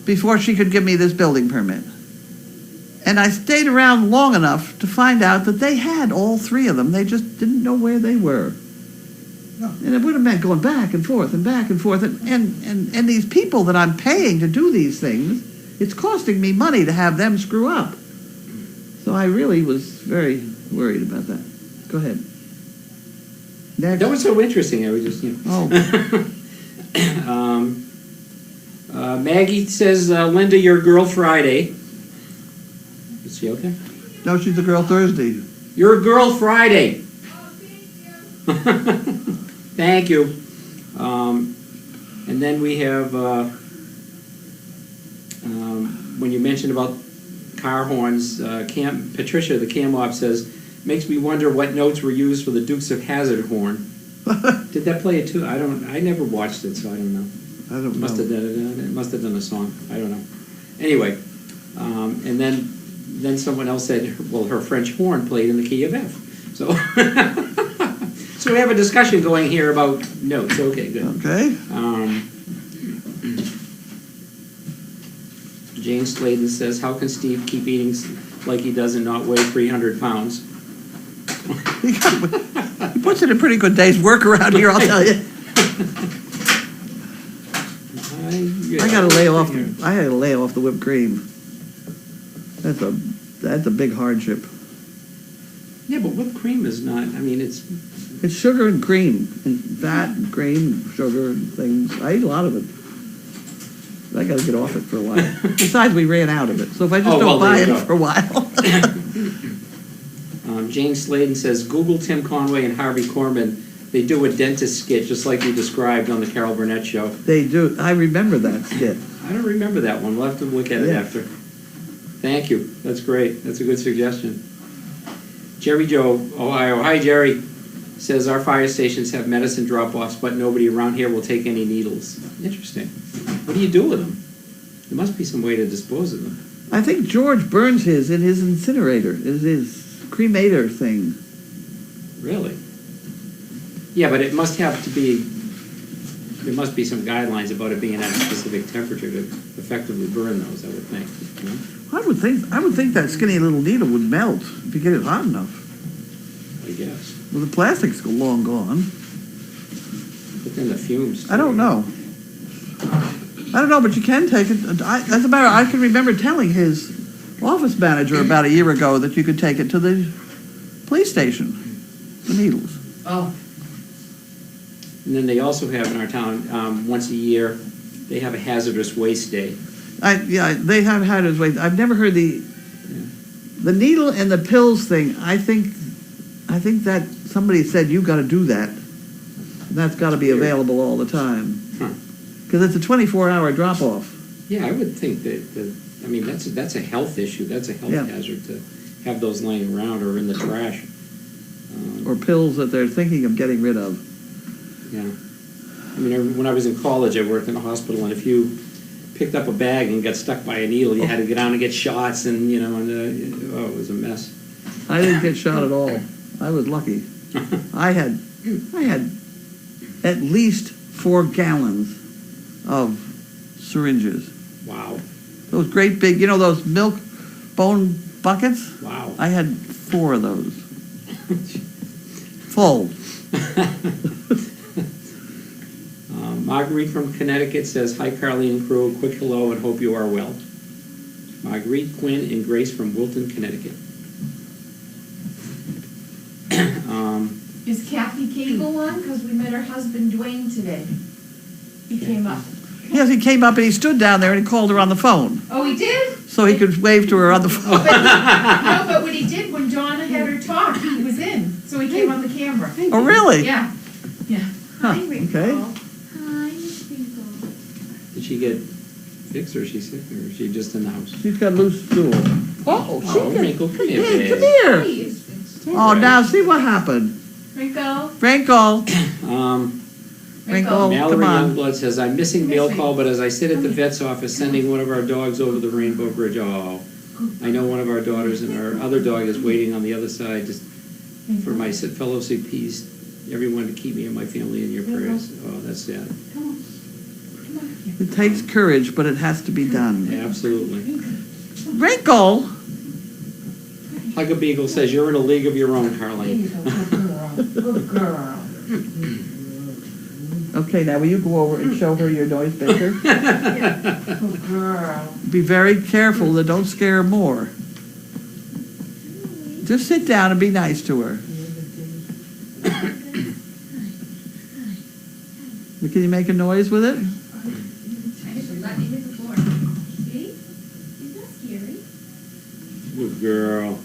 before she could give me this building permit. And I stayed around long enough to find out that they had all 3 of them. They just didn't know where they were. And it would have meant going back and forth and back and forth. And these people that I'm paying to do these things, it's costing me money to have them screw up. So I really was very worried about that. Go ahead. Next. That was so interesting. I was just, Oh. Maggie says, Linda, your girl Friday. Is she okay? No, she's a girl Thursday. Your girl Friday. Thank you. And then we have, when you mentioned about car horns, Patricia, the cam op, says, makes me wonder what notes were used for the Dukes of Hazzard horn. Did that play it too? I never watched it, so I don't know. I don't know. It must have done a song. I don't know. Anyway, and then someone else said, well, her French horn played in the key of F. So, so we have a discussion going here about notes. Okay, good. Okay. Jane Sladen says, how can Steve keep eating like he does and not weigh 300 pounds? He puts in a pretty good day's work around here, I'll tell you. I gotta lay off. I had to lay off the whipped cream. That's a big hardship. Yeah, but whipped cream is not. I mean, it's sugar and cream and fat and cream and sugar and things. I eat a lot of it. I got to get off it for a while. Besides, we ran out of it. So if I just don't buy it for a while. Jane Sladen says, Google Tim Conway and Harvey Korman. They do a dentist skit just like you described on the Carol Burnett show. They do. I remember that skit. I don't remember that one. We'll have to look at it after. Thank you. That's great. That's a good suggestion. Jerry Joe, Ohio. Hi, Jerry. Says our fire stations have medicine drop-offs, but nobody around here will take any needles. Interesting. What do you do with them? There must be some way to dispose of them. I think George burns his in his incinerator, is his cremator thing. Really? Yeah, but it must have to be, there must be some guidelines about it being at a specific temperature to effectively burn those, I would think. You know? I would think that skinny little needle would melt if you get it hot enough. I guess. Well, the plastic's long gone. But then the fumes. I don't know. But you can take it. As a matter, I can remember telling his office manager about a year ago that you could take it to the police station, the needles. Oh. And then they also have in our town, once a year, they have a hazardous waste day. They have hazardous waste. I've never heard the needle and the pills thing. I think that somebody said you got to do that. And that's got to be available all the time. Because it's a 24-hour drop-off. Yeah, I would think that, I mean, that's a health issue. That's a health hazard to have those laying around or in the trash. Or pills that they're thinking of getting rid of. Yeah. I mean, when I was in college, I worked in a hospital, and if you picked up a bag and got stuck by a needle, you had to get down and get shots, and, it was a mess. I didn't get shot at all. I was lucky. I had at least 4 gallons of syringes. Wow. Those great big, those milk bone buckets? Wow. I had 4 of those. Full. Marguerite from Connecticut says, hi, Carly and crew. Quick hello and hope you are well. Marguerite, Quinn, and Grace from Wilton, Connecticut. Is Kathy Cable on? Because we met her husband Dwayne today. He came up. Yes, he came up and he stood down there and he called her on the phone. Oh, he did? So he could wave to her on the phone. But what he did when Donna had her talk, he was in. So he came on the camera. Oh, really? Yeah. Yeah. Huh, Hi, Wrinkle. okay. Hi, Miss Wrinkle. Did she get fixed, or is she sick, or is she just in the house? She's got loose stool. Oh, Wrinkle, come here, Hey, babe. come here. Please. Oh, now see what happened. Wrinkle. Wrinkle. Wrinkle. Mallory come on. Youngblood says, I'm missing mail call, but as I sit at the vet's office sending one of our dogs over the Rainbow Bridge, I know one of our daughters and our other dog is waiting on the other side just for my fellow CPs everyone to keep me and my family in your prayers. Oh, that's sad. It takes courage, but it has to be done. Absolutely. Wrinkle! Like a Beagle says, you're in a league of your own, Carlene. Good girl. Okay, now will you go over and show her your noise maker? Good girl. Be very careful that don't scare her more. Just sit down and be nice to her. Can you make a noise with it? I just let me hit the floor. See? Is that scary? Good girl.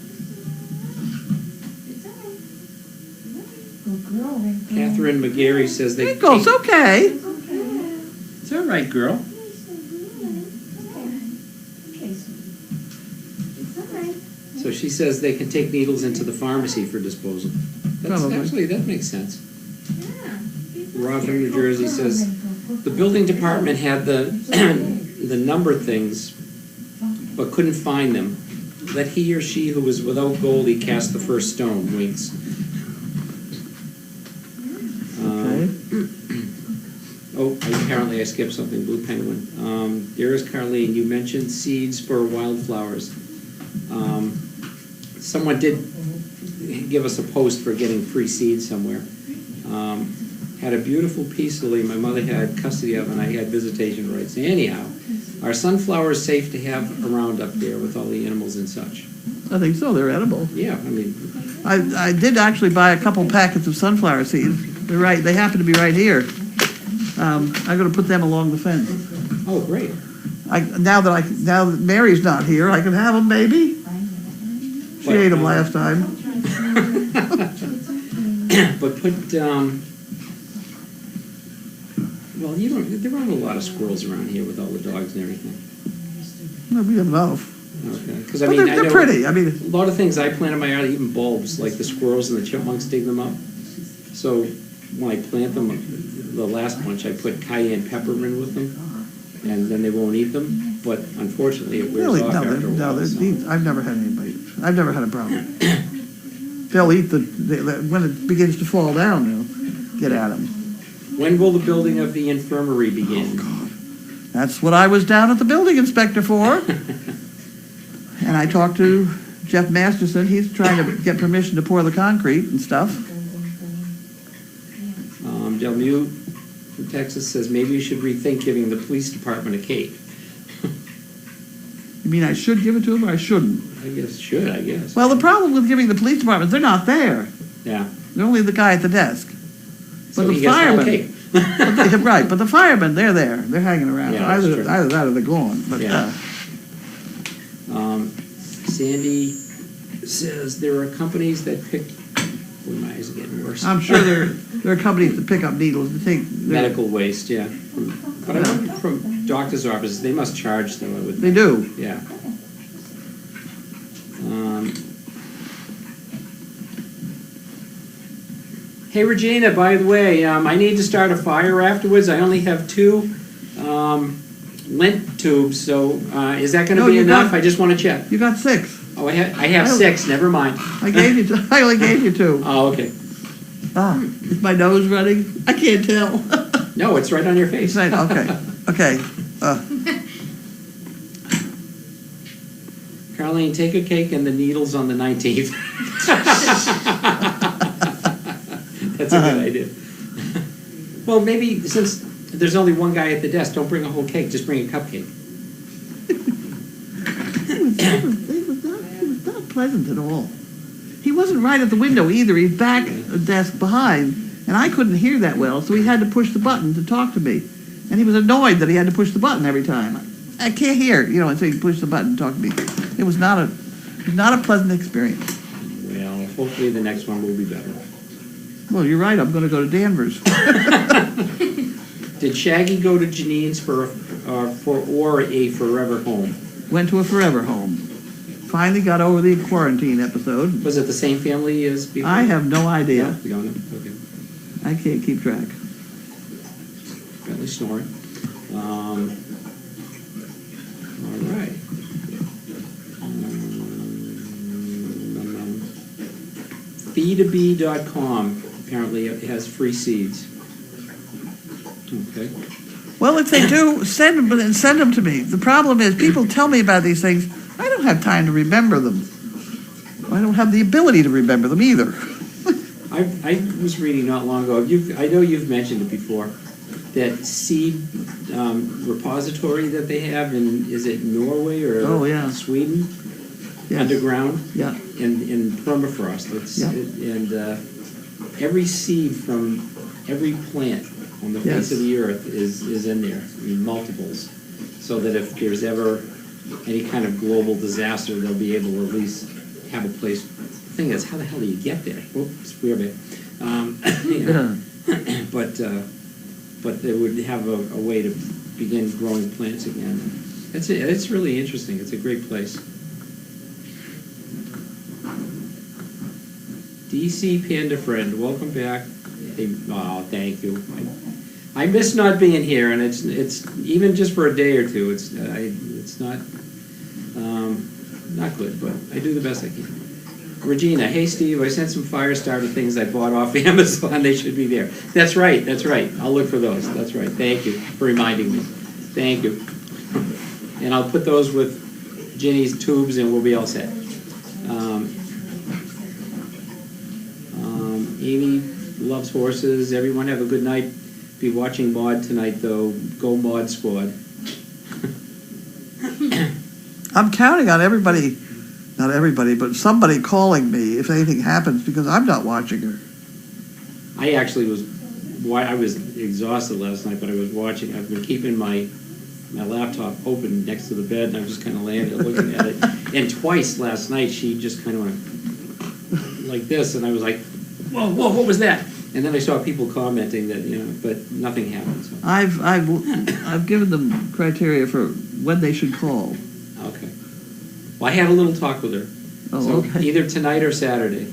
It's alright. Good girl, Wrinkle. Catherine McGarry says they Wrinkle's okay. It's okay. It's all right, girl. It's alright. So she says they can take needles into the pharmacy for disposal. That's Probably. actually, that makes sense. Yeah. Rob from New Jersey says, the building department had the, the number things, but couldn't find them. Let he or she who was without Goldie cast the first stone, winks. Okay. Oh, apparently I skipped something, Blue Penguin. Dearest Carlene, you mentioned seeds for wildflowers. Someone did give us a post for getting free seeds somewhere. Had a beautiful piece of my mother had custody of, and I had visitation rights. Anyhow, are sunflowers safe to have around up there with all the animals and such? I think so, they're edible. Yeah, I mean, I did actually buy a couple packets of sunflower seeds. They're right, they happen to be right here. I'm gonna put them along the fence. oh, great. Now that Mary's not here, I can have them, maybe. She ate them last time. But put, well, there aren't a lot of squirrels around here with all the dogs and everything. No, we have enough. Okay, because I But mean, they're I know pretty, I mean, a lot of things I plant in my yard, even bulbs, like the squirrels and the chipmunks dig them up. So when I plant them, the last bunch, I put cayenne pepper in with them, and then they won't eat them. But unfortunately, it wears really, off after a no, while. so- I've never had a problem. They'll eat when it begins to fall down, they'll get at them. When will the building of the infirmary begin? That's what I was down at the building inspector for. And I talked to Jeff Masterson, he's trying to get permission to pour the concrete and stuff. Del Mute from Texas says maybe you should rethink giving the police department a cake. You mean I should give it to him or I shouldn't? I guess I guess. Well, the problem with giving the police department, they're not there. Yeah. They're only the guy at the desk. So But he the gets the whole firemen, cake. right, but the firemen, they're there. They're hanging around. Yeah, that's Either true. that or they're gone. But Yeah. Sandy says there are companies that pick. Boy, my eyes are getting worse. I'm sure there are companies that pick up needles to take. Medical waste, yeah. But I wonder from doctors' offices, they must charge them. I would. They do. Yeah. Hey Regina, by the way, I need to start a fire afterwards. I only have 2 lint tubes, so is that going to No, be you enough? got- I just want to check. You got 6. Oh, I have 6. Never mind. I only gave you 2. Oh, okay. Ah, is my nose running? I can't tell. No, it's right on your face. Right, okay. Carlene, take a cake and the needles on the 19th. That's a good idea. Well, maybe since there's only one guy at the desk, don't bring a whole cake, just bring a cupcake. He was not pleasant at all. He wasn't right at the window either. He's back a desk behind, and I couldn't hear that well, so he had to push the button to talk to me. And he was annoyed that he had to push the button every time. I can't hear, and so he pushed the button to talk to me. It was not a pleasant experience. Well, hopefully the next one will be better. Well, you're right. I'm going to go to Danvers. Did Shaggy go to Janine's for a forever home? Went to a forever home. Finally got over the quarantine episode. Was it the same family as before? I have no idea. No, you don't know? Okay. I can't keep track. Apparently snoring. All right. B2B.com apparently it has free seeds. Okay. Well, if they do, send them to me. The problem is, people tell me about these things. I don't have time to remember them. I don't have the ability to remember them either. I was reading not long ago, I know you've mentioned it before, that seed repository that they have in, is it Norway or Oh, yeah. Sweden? Yes. Underground? Yeah. In permafrost. Yeah. And every seed from every plant on the Yes. face of the earth is in there, in multiples, so that if there's ever any kind of global disaster, they'll be able to at least have a place. The thing is, how the hell do you get there? Whoops, we're bit. But they would have a way to begin growing plants again. It's really interesting. It's a great place. DC Panda Friend, welcome back. Hey, oh, thank you. I miss not being here, and it's even just for a day or two. It's not good, but I do the best I can. Regina, hey Steve, I sent some fire starter things I bought off Amazon. They should be there. That's right. I'll look for those. That's right. Thank you for reminding me. Thank you. And I'll put those with Ginny's tubes, and we'll be all set. Amy loves horses. Everyone have a good night. Be watching Maud tonight, though. Go Maud Squad. I'm counting on everybody, not everybody, but somebody calling me if anything happens, because I'm not watching her. I actually was exhausted last night, but I was watching. I've been keeping my laptop open next to the bed, and I'm just kind of laying there looking at it. And twice last night, she just kind of went like this, and I was like, whoa, what was that? And then I saw people commenting that, but nothing happened. So. I've given them criteria for when they should call. Okay. Well, I had a little talk with her. Oh, so okay. Either tonight or Saturday.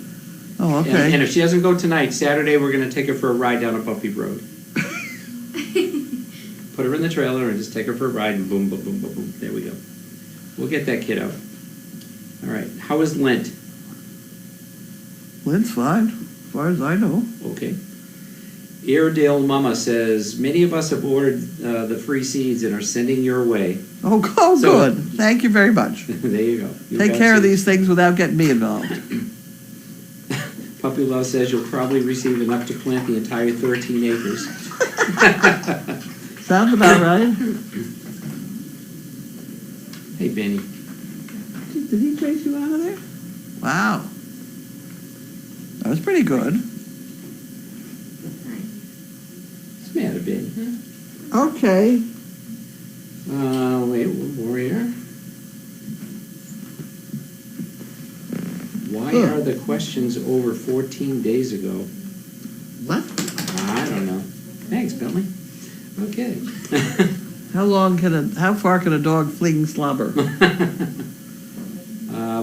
Oh, okay. And if she doesn't go tonight, Saturday we're going to take her for a ride down a Puppy Road. Put her in the trailer and just take her for a ride, and boom, boom, boom, boom, boom. There we go. We'll get that kid out. All right. How is Lent? Lent's fine, as far as I know. Okay. Airedale Mama says, many of us have ordered the free seeds and are sending your way. Oh, So- good. Thank you very much. There you go. You Take got care of seeds. these things without getting me involved. Puppy Love says you'll probably receive enough to plant the entire 13 acres. Sounds about right. Hey, Benny. Did he chase you out of there? Wow. That was pretty good. What's the matter, Benny? Okay. Wait, one more here. Why are the questions over 14 days ago? What? I don't know. Thanks, Bentley. Okay. How far can a dog fling slobber?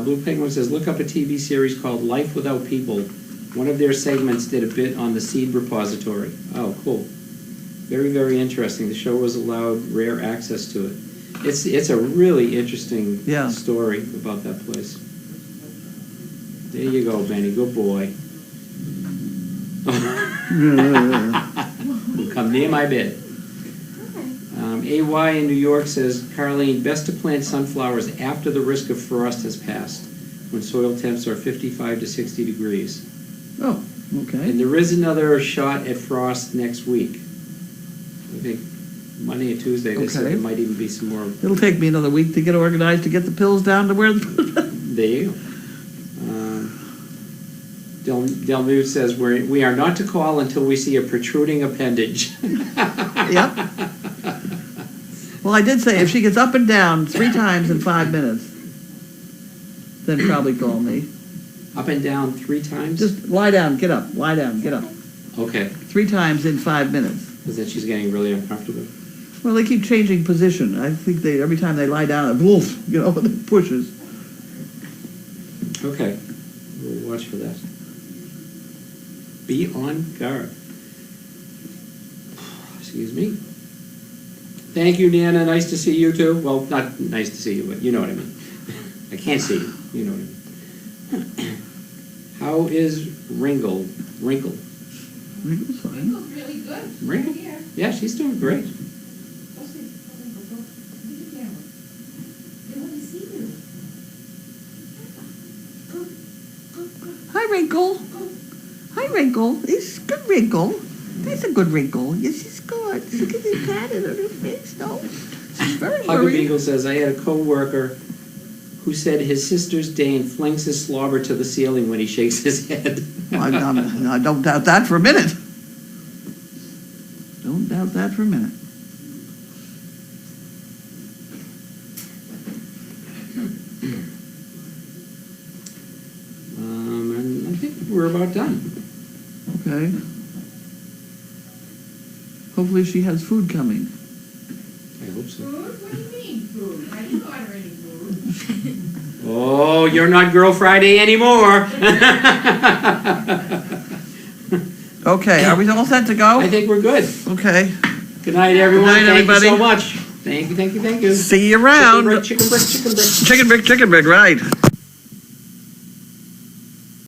Blue Penguin says, look up a TV series called Life Without People. One of their segments did a bit on the seed repository. Oh, cool. Very, very interesting. The show was allowed rare access to it. It's a really interesting story about that place. There you go, Benny. Good boy. Come near my bed. AY in New York says, Carlene, best to plant sunflowers after the risk of frost has passed, when soil temps are 55 to 60 degrees. Oh, okay. And there is another shot at frost next week. I think Monday and Tuesday, they said Okay. there might even be some more. It'll take me another week to get organized to get the pills down to where. There you go. Del Mute says, we are not to call until we see a protruding appendage. Yep. Well, I did say if she gets up and down 3 times in 5 minutes, then probably call me. Up and down 3 times? Just lie down, get up, lie down, get up. Okay. 3 times in 5 minutes. Because then she's getting really uncomfortable. Well, they keep changing position. I think every time they lie down, it it pushes. Okay. We'll watch for that. Be on guard. Excuse me. Thank you, Nana. Nice to see you, too. Well, not nice to see you, but you know what I mean. I can't see you. You know what I mean. How is Wrinkle? Wrinkle's fine. Wrinkle's really good. Wrinkle? Right here. Yeah, she's doing great. Go see. Wrinkle, go. Look at the camera. They want to see you. Go. Go, go, Hi, Wrinkle. go. Hi, Wrinkle. It's good, Wrinkle. That's a good Wrinkle. Yes, she's good. Look at the patted on her face, though. She's very Hugger worried. Beagle says, I had a coworker who said his sister's Dane flings his slobber to the ceiling when he shakes his head. I don't doubt that for a minute. Don't doubt that for a minute. And I think we're about done. Okay. Hopefully she has food coming. I hope so. Food? What do you mean, food? I didn't order any food. Oh, you're not Girl Friday anymore. Okay, are we all set to go? I think we're good. Okay. Good night, everyone. Good night, Thank you so everybody. much. Thank you, thank you, thank you. See you around. Chicken brick, chicken brick, chicken brick. Chicken brick, right.